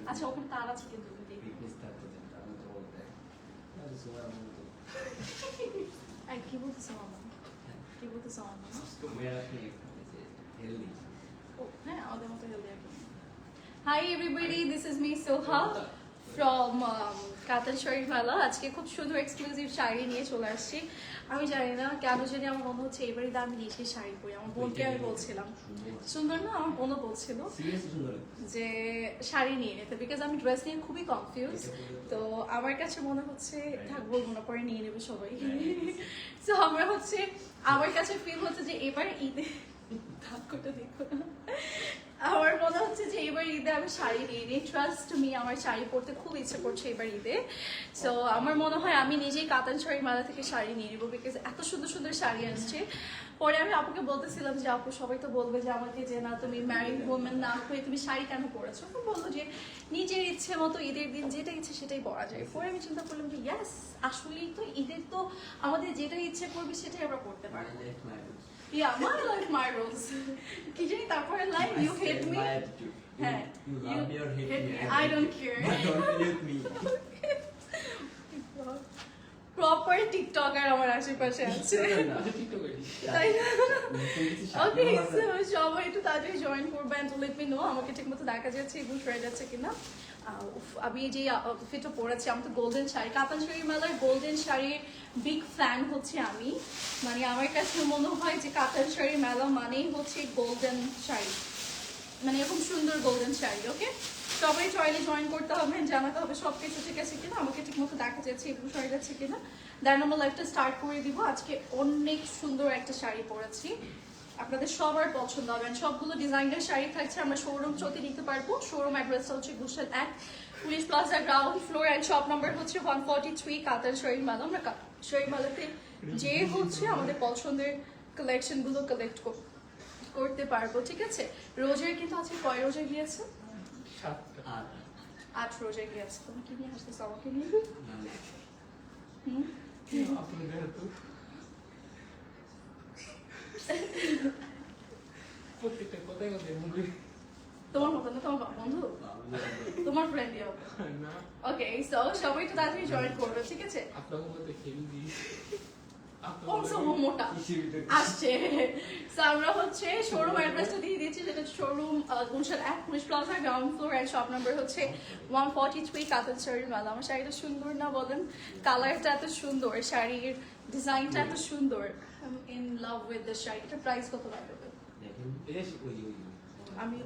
আচ্ছা ওখানে তার আছে কিন্তু কি বলতেছো মামা কি বলতেছো মামা হ্যাঁ আমাদের মতো হেলদি আর কি hi everybody this is me Soha from Qatar sari মেলা আজকে খুব সুন্দর এক্সক্লুসিভ শাড়ি নিয়ে চলে আসছি আমি জানি না কেন জানি আমার মনে হচ্ছে এবারে আমি নিজে শাড়ি পরি আমার বোনকে আমি বলছিলাম সুন্দর না আমার বোনও বলছিল যে শাড়ি নিয়ে নিতে বিকজ আমি ড্রেস নিয়ে খুবই কনফিউজ তো আমার কাছে মনে হচ্ছে থাক বলবো না পরে নিয়ে নেবে সবাই তো আমরা হচ্ছে আমার কাছে ফিল হচ্ছে যে এবার ঈদে ধাক্কাটা দেখো না আমার মনে হচ্ছে যে এবার ঈদে আমি শাড়ি নিয়ে নিই ট্রাস্ট মি আমার শাড়ি পরতে খুব ইচ্ছে করছে এবার ঈদে সো আমার মনে হয় আমি নিজেই কাতান শাড়ি মেলা থেকে শাড়ি নিয়ে নিবো বিকজ এত সুন্দর সুন্দর শাড়ি আসছে পরে আমি আপুকে বলতেছিলাম যে আপু সবাই তো বলবে যে আমাকে যে না তুমি ম্যারিড ওমেন না হয়ে তুমি শাড়ি কেন পরেছো তো বললো যে নিজের ইচ্ছে মতো ঈদের দিন যেটা ইচ্ছে সেটাই পরা যায় পরে আমি চিন্তা করলাম যে ইয়াস আসলেই তো ঈদের তো আমাদের যেটা ইচ্ছে করবে সেটাই আমরা করতে পারবো Yeah, my life, my rules. কি জানি তারপরে লাইন you hate me. হ্যাঁ, you love me or hate me. I don't care. But don't hate me. Proper TikToker আমার আশেপাশে আছে তাই না ওকে সবাই একটু তাড়াতাড়ি জয়েন করবেন তো লেট মি নো আমাকে ঠিকমতো দেখা যাচ্ছে এবং শোয়া যাচ্ছে কিনা আমি যে ফিটটা পরেছি আমি তো গোল্ডেন শাড়ি কাতান শাড়ি মেলার গোল্ডেন শাড়ির বিগ ফ্যান হচ্ছে আমি মানে আমার কাছে মনে হয় যে কাতান শাড়ি মেলা মানেই হচ্ছে গোল্ডেন শাড়ি মানে এরকম সুন্দর গোল্ডেন শাড়ি ওকে সবাই চাইলে জয়েন করতে হবে জানাতে হবে সবকিছু ঠিক আছে কিনা আমাকে ঠিক মতো দেখা যাচ্ছে এবং শাড়ি যাচ্ছে কিনা দেন আমরা লাইফটা স্টার্ট করে দিব আজকে অনেক সুন্দর একটা শাড়ি পরেছি আপনাদের সবার পছন্দ হবে সবগুলো ডিজাইনের শাড়ি থাকছে আমরা শোরুম চলতে নিতে পারবো শোরুম অ্যাড্রেসটা হচ্ছে Gulshan 1 police plaza ground floor and shop number হচ্ছে 143 কাতার শাড়ি মেলা আমরা শাড়ি মেলাতে যে হচ্ছে আমাদের পছন্দের কালেকশনগুলো কালেক্ট করতে পারবো ঠিক আছে রোজের কিন্তু আজকে কয় রোজে গিয়েছে 8 রোজে গিয়েছে তুমি কি নিয়ে আসতেছো আমাকে নিয়ে তোমার মতো না তোমার বন্ধু তোমার ফ্রেন্ড ওকে সো সবাই তো তাড়াতাড়ি জয়েন করবে ঠিক আছে মোটা আসছে আমরা হচ্ছে শোরুম অ্যাড্রেসটা দিয়ে দিচ্ছি যেটা showroom Gulshan 1 police plaza ground floor and shop number হচ্ছে 143 কাতান শাড়ি মেলা আমার শাড়িটা সুন্দর না বলেন কালারটা এত সুন্দর শাড়ির ডিজাইনটা এত সুন্দর in love with the sari এটা প্রাইস কত লাগবে আমি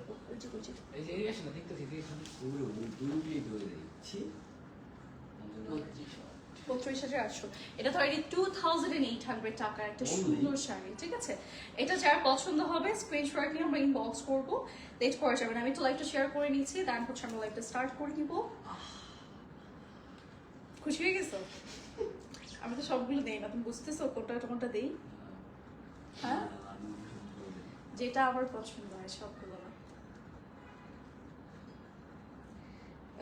এই আসলে দেখতেছি পুরো দুই ধরে দিচ্ছি 32,800 এটা ধরেন 2800 টাকার একটা সুন্দর শাড়ি ঠিক আছে এটা যার পছন্দ হবে স্ক্রিনশট নিয়ে আমরা ইনবক্স করব লেট করা যাবে না আমি তো লাইভটা শেয়ার করে নিয়েছি দেন হচ্ছে আমরা লাইভটা স্টার্ট করে দিব খুশি হয়ে গেছো আমি তো সবগুলো দেই না তুমি বুঝতেছো কোনটা দেই হ্যাঁ যেটা আমার পছন্দ হয় সবগুলো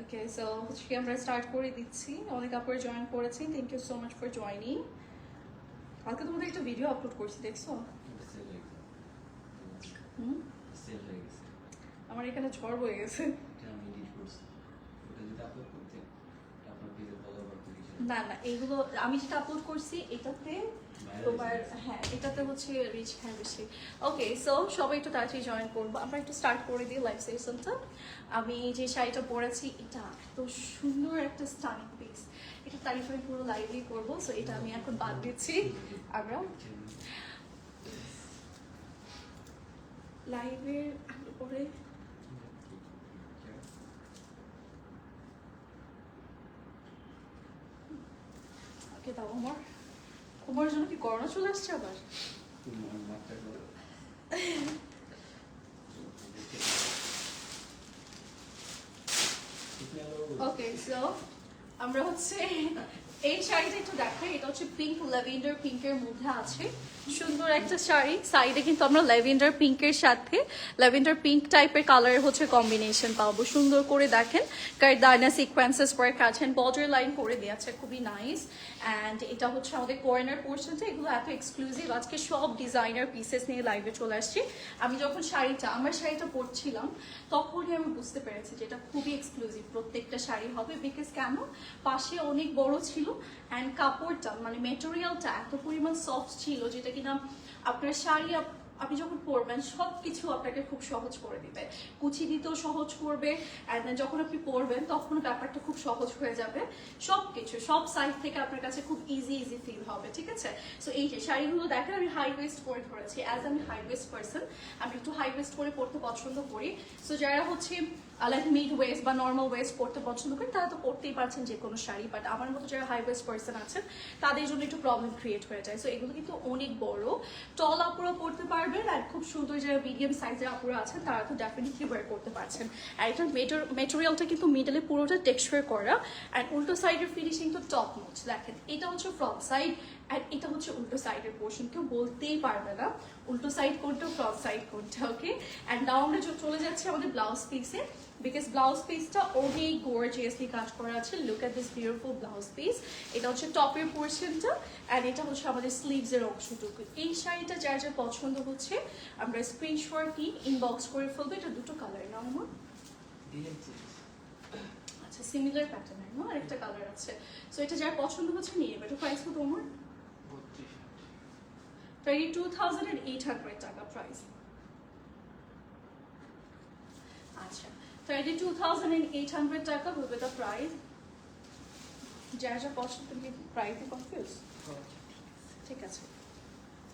ওকে সো হচ্ছে আমরা স্টার্ট করে দিচ্ছি অনেক আপুরা জয়েন করেছি thank you so much for joining কালকে তোমাদের একটা ভিডিও আপলোড করছি দেখছো আমার এখানে ঝড় হয়ে গেছে না না এইগুলো আমি যেটা আপলোড করছি এটাতে তোমার হ্যাঁ এটাতে হচ্ছে রিচ হ্যাঁ বেশি ওকে সো সবাই একটু তাড়াতাড়ি জয়েন করবো আমরা একটু স্টার্ট করে দিই লাইভ সেশনটা আমি যে শাড়িটা পরেছি এটা এত সুন্দর একটা স্টানিং পিস এটা তারিফ আমি পুরো লাইভই করবো সো এটা আমি এখন বাদ দিচ্ছি আমরা লাইভের পরে ওকে দাও আমার তোমার জন্য কি করোনা চলে আসছে আবার ওকে সো আমরা হচ্ছে এই শাড়িটা একটু দেখাই এটা হচ্ছে পিঙ্ক ল্যাভেন্ডার পিঙ্কের মধ্যে আছে সুন্দর একটা শাড়ি, সাইডে কিন্তু আমরা ল্যাভেন্ডার পিঙ্কের সাথে ল্যাভেন্ডার পিঙ্ক টাইপের কালারের হচ্ছে কম্বিনেশন পাবো। সুন্দর করে দেখেন কারদানা সিকোয়েন্সেস ওয়ার্ক আছে, বর্ডার লাইন করে দেওয়া আছে, খুবই নাইস। অ্যান্ড এটা হচ্ছে আমাদের কর্নার পোর্শনটা, এগুলো এত এক্সক্লুসিভ। আজকে সব ডিজাইনার পিসেস নিয়ে লাইভে চলে আসছি। আমি যখন আমার শাড়িটা পরছিলাম তখনই আমি বুঝতে পেরেছি যে এটা খুবই এক্সক্লুসিভ প্রত্যেকটা শাড়ি হবে। বিকজ কেন, পাশে অনেক বড় ছিল অ্যান্ড কাপড়টা মানে মেটেরিয়ালটা এত পরিমাণ সফট ছিল যেটা কিনা আপনার শাড়ি আপনি যখন পরবেন সব কিছু আপনাকে খুব সহজ করে দিবে, কুচি দিতেও সহজ করবে। অ্যান্ড যখন আপনি পরবেন তখন ব্যাপারটা খুব সহজ হয়ে যাবে, সব কিছু সব সাইড থেকে আপনার কাছে খুব ইজি ফিল হবে। ঠিক আছে, সো এই যে শাড়িগুলো দেখেন আমি হাই ওয়েস্ট করে ধরেছি। অ্যাজ আমি হাই ওয়েস্ট পার্সন, আমি একটু হাই ওয়েস্ট করে পরতে পছন্দ করি। সো যারা হচ্ছে লাইক মিড ওয়েস্ট বা নর্মাল ওয়েস্ট পরতে পছন্দ করেন তারা তো পরতেই পারছেন যে কোনো শাড়ি, বাট আমার মতো যারা হাই ওয়েস্ট পার্সন আছেন তাদের জন্য একটু প্রবলেম ক্রিয়েট হয়ে যায়। সো এগুলো কিন্তু অনেক বড়, টল আপুরা পরতে পারবেন আর খুব সুন্দর যারা মিডিয়াম সাইজের আপুরা আছেন তারা তো ডেফিনেটলি ওয়ার করতে পারছেন। আর এটার মেটেরিয়ালটা কিন্তু মিডলে পুরোটা টেক্সচার করা, অ্যান্ড উল্টো সাইডের ফিনিশিং তো টপ নোচ। দেখেন এটা হচ্ছে ফ্রন্ট সাইড অ্যান্ড এটা হচ্ছে উল্টো সাইডের পোর্শন, কেউ বলতেই পারবে না উল্টো সাইড কোনটা ফ্রন্ট সাইড কোনটা। ওকে, অ্যান্ড নাও আমরা চলে যাচ্ছি আমাদের ব্লাউজ পিসে, বিকজ ব্লাউজ পিসটা অনেক গর্জিয়াসলি কাজ করা আছে। Look at this beautiful blouse piece. এটা হচ্ছে টপের পোর্শনটা অ্যান্ড এটা হচ্ছে আমাদের স্লিভসের অংশটুকু। এই শাড়িটা যার যার পছন্দ হচ্ছে আমরা স্ক্রিনশট নিয়ে ইনবক্স করে ফেলবো। এটা দুটো কালার না আমার, আচ্ছা সিমিলার প্যাটার্নের না, আরেকটা কালার আছে। সো এটা যার পছন্দ হচ্ছে নিয়ে নেবে। এটা প্রাইস কত আমার? 32,800 টাকা প্রাইস। আচ্ছা 32,800 টাকা হবে the price। যার যা পছন্দ, তুমি প্রাইসে কনফিউজ? ঠিক আছে,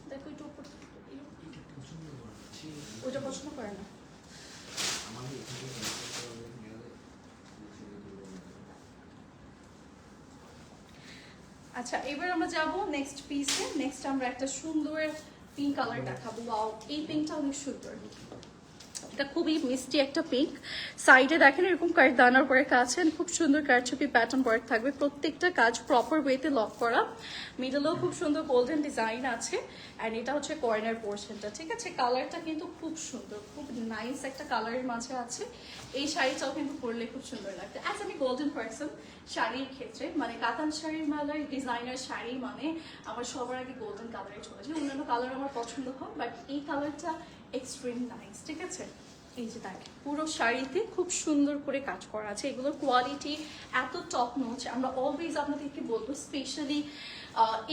দেখো একটু উপর ওইটা পছন্দ করে না। আচ্ছা এবার আমরা যাব নেক্সট পিসে। নেক্সট আমরা একটা সুন্দর পিঙ্ক কালার দেখাবো। ওয়াও, এই পিঙ্কটা অনেক সুন্দর, এটা খুবই মিষ্টি একটা পিঙ্ক। সাইডে দেখেন এরকম কারদানার ওয়ার্ক আছে, খুব সুন্দর কারচুপি প্যাটার্ন ওয়ার্ক থাকবে, প্রত্যেকটা কাজ প্রপার ওয়েতে লক করা। মিডলেও খুব সুন্দর গোল্ডেন ডিজাইন আছে অ্যান্ড এটা হচ্ছে কর্নার পোর্শনটা। ঠিক আছে, কালারটা কিন্তু খুব সুন্দর, খুব নাইস একটা কালারের মাঝে আছে। এই শাড়িটাও কিন্তু পরলে খুব সুন্দর লাগবে। অ্যাজ আমি গোল্ডেন পার্সন শাড়ির ক্ষেত্রে, মানে কাতান শাড়ির মেলায় ডিজাইনার শাড়ি মানে আমার সবার আগে গোল্ডেন কালারে চলে যায়। অন্যান্য কালার আমার পছন্দ হয় বাট এই কালারটা এক্সট্রিম নাইস। ঠিক আছে, এই যে দেখেন পুরো শাড়িতে খুব সুন্দর করে কাজ করা আছে। এগুলোর কোয়ালিটি এত টপ নোচ। আমরা অলওয়েজ আপনাদেরকে বলবো স্পেশালি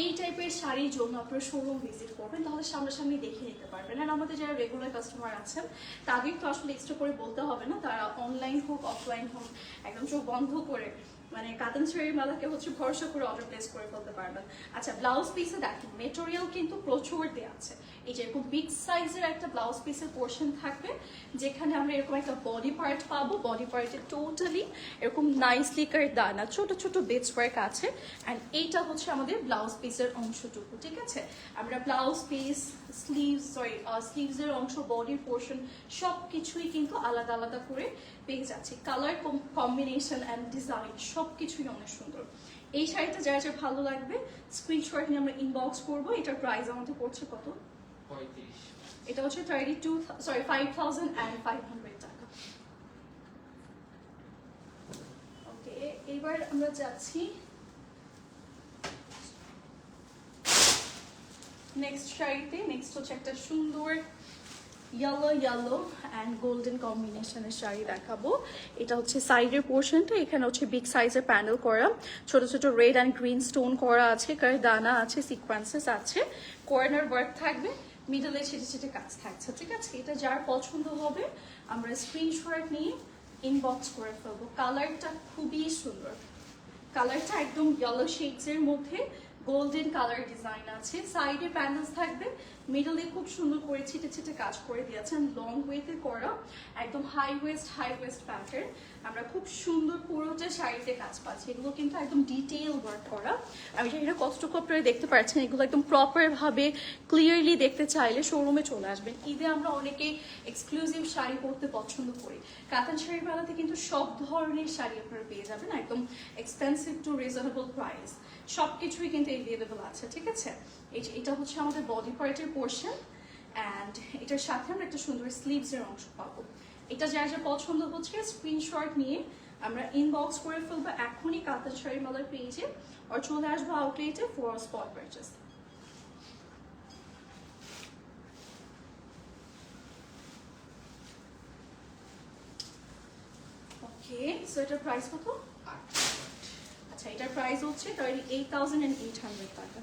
এই টাইপের শাড়ির জন্য আপনারা শোরুম ভিজিট করবেন, তাহলে সামনাসামনি দেখে নিতে পারবেন। আর আমাদের যারা রেগুলার কাস্টমার আছেন তাদের তো আসলে এক্সট্রা করে বলতে হবে না, তারা অনলাইন হোক অফলাইন হোক একদম চোখ বন্ধ করে মানে কাতান শাড়ির মেলাকে হচ্ছে ভরসা করে অর্ডার প্লেস করে ফেলতে পারবেন। আচ্ছা ব্লাউজ পিসে দেখেন মেটেরিয়াল কিন্তু প্রচুর দেওয়া আছে। এই যে এরকম বিগ সাইজের একটা ব্লাউজ পিসের পোর্শন থাকবে যেখানে আমরা এরকম একটা বডি পার্ট পাবো। বডি পার্টে টোটালি এরকম নাইসলি কারদানা ছোট ছোট বিটস ওয়ার্ক আছে অ্যান্ড এইটা হচ্ছে আমাদের ব্লাউজ পিসের অংশটুকু। ঠিক আছে, আমরা ব্লাউজ পিস স্লিভসের অংশ বডির পোর্শন সব কিছুই কিন্তু আলাদা আলাদা করে পেয়ে যাচ্ছি। কালার কম্বিনেশন অ্যান্ড ডিজাইন সব কিছুই অনেক সুন্দর। এই শাড়িটা যারা যা ভালো লাগবে স্ক্রিনশট নিয়ে আমরা ইনবক্স করবো। এটার প্রাইস আমাদের পড়ছে কত? 35। এটা হচ্ছে 5,500 টাকা। ওকে, এবার আমরা যাচ্ছি নেক্সট শাড়িতে। নেক্সট হচ্ছে একটা সুন্দর ইয়েলো অ্যান্ড গোল্ডেন কম্বিনেশনের শাড়ি দেখাবো। এটা হচ্ছে সাইডের পোর্শনটা, এখানে হচ্ছে বিগ সাইজের প্যানেল করা, ছোট ছোট রেড অ্যান্ড গ্রিন স্টোন করা আছে, কারদানা আছে, সিকোয়েন্সেস আছে, কর্নার ওয়ার্ক থাকবে, মিডলে ছেটে ছেটে কাজ থাকছে। ঠিক আছে, এটা যার পছন্দ হবে আমরা স্ক্রিনশট নিয়ে ইনবক্স করে ফেলবো। কালারটা খুবই সুন্দর, কালারটা একদম ইয়েলো শেডসের মধ্যে গোল্ডেন কালার ডিজাইন আছে। সাইডে প্যানেলস থাকবে, মিডল দিয়ে খুব সুন্দর করে ছিটে ছিটে কাজ করে দিয়েছেন, লং ওয়েতে করা, একদম হাই ওয়েস্ট প্যাটার্ন। আমরা খুব সুন্দর পুরোটা শাড়িতে কাজ পাচ্ছি। এগুলো কিন্তু একদম ডিটেইল ওয়ার্ক করা। আমি জানি না কতটুকু আপনারা দেখতে পাচ্ছেন, এগুলো একদম প্রপার ভাবে ক্লিয়ারলি দেখতে চাইলে শোরুমে চলে আসবেন। ঈদে আমরা অনেকেই এক্সক্লুসিভ শাড়ি পরতে পছন্দ করি। কাতান শাড়ির বেলাতে কিন্তু সব ধরনের শাড়ি আপনারা পেয়ে যাবেন, একদম এক্সপেন্সিভ টু রিজনেবল প্রাইস, সবকিছুই কিন্তু এভেলেবল আছে। ঠিক আছে, এটা হচ্ছে আমাদের বডি পার্টের পোর্শন, অ্যান্ড এটার সাথে আমরা একটা সুন্দর স্লিভসের অংশ পাবো। এটা যা যা পছন্দ হচ্ছে স্ক্রিনশট নিয়ে আমরা ইনবক্স করে ফেলবো এখনই কাতান শাড়ি মেলার পেজে, আর চলে আসবো আউটলেটে for spot purchase. Okay, so এটার প্রাইস কত? আচ্ছা, এটার প্রাইস হচ্ছে 38,800 টাকা।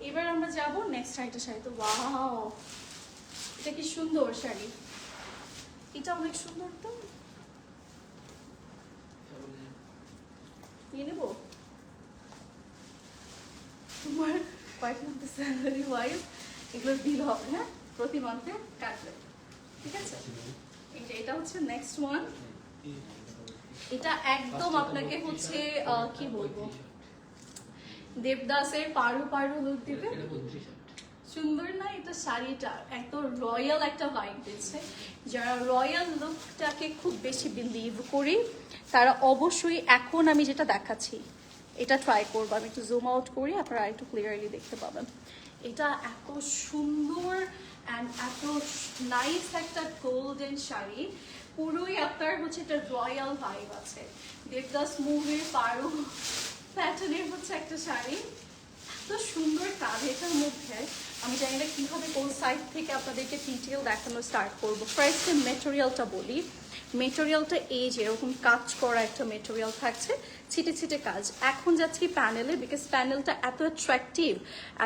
এবার আমরা যাব নেক্সট আরেকটা শাড়ি। তো ওয়াও, এটা কি সুন্দর শাড়ি, এটা অনেক সুন্দর। তো নিয়ে নেবো, তোমার কয়েক মান্থের স্যালারি ওয়াইজ এগুলো বিল হবে, হ্যাঁ, প্রতি মান্থে কাটবে। ঠিক আছে, এটা হচ্ছে নেক্সট ওয়ান। এটা একদম আপনাকে হচ্ছে কি বলবো, দেবদাসের পারু লুক দিবে। সুন্দর না এটা শাড়িটা, এত রয়্যাল একটা ভাইব দিচ্ছে। যারা রয়্যাল লুকটাকে খুব বেশি বিলিভ করি তারা অবশ্যই এখন আমি যেটা দেখাচ্ছি এটা ট্রাই করবো। আমি একটু জুম আউট করি, আপনারা একটু ক্লিয়ারলি দেখতে পাবেন। এটা এত সুন্দর অ্যান্ড এত নাইস একটা গোল্ডেন শাড়ি, পুরোই আপনার হচ্ছে একটা রয়্যাল ভাইব আছে। দেবদাস মুভির পারু প্যাটার্নের হচ্ছে একটা শাড়ি, এত সুন্দর কাজ এটার মধ্যে। আমি জানি না কীভাবে কোন সাইড থেকে আপনাদেরকে ডিটেল দেখানো স্টার্ট করবো। ফার্স্টে মেটেরিয়ালটা বলি, মেটেরিয়ালটা এই যে এরকম কাজ করা একটা মেটেরিয়াল থাকছে, ছিটে ছিটে কাজ। এখন যাচ্ছি প্যানেলে, বিকজ প্যানেলটা এত অ্যাট্রাকটিভ,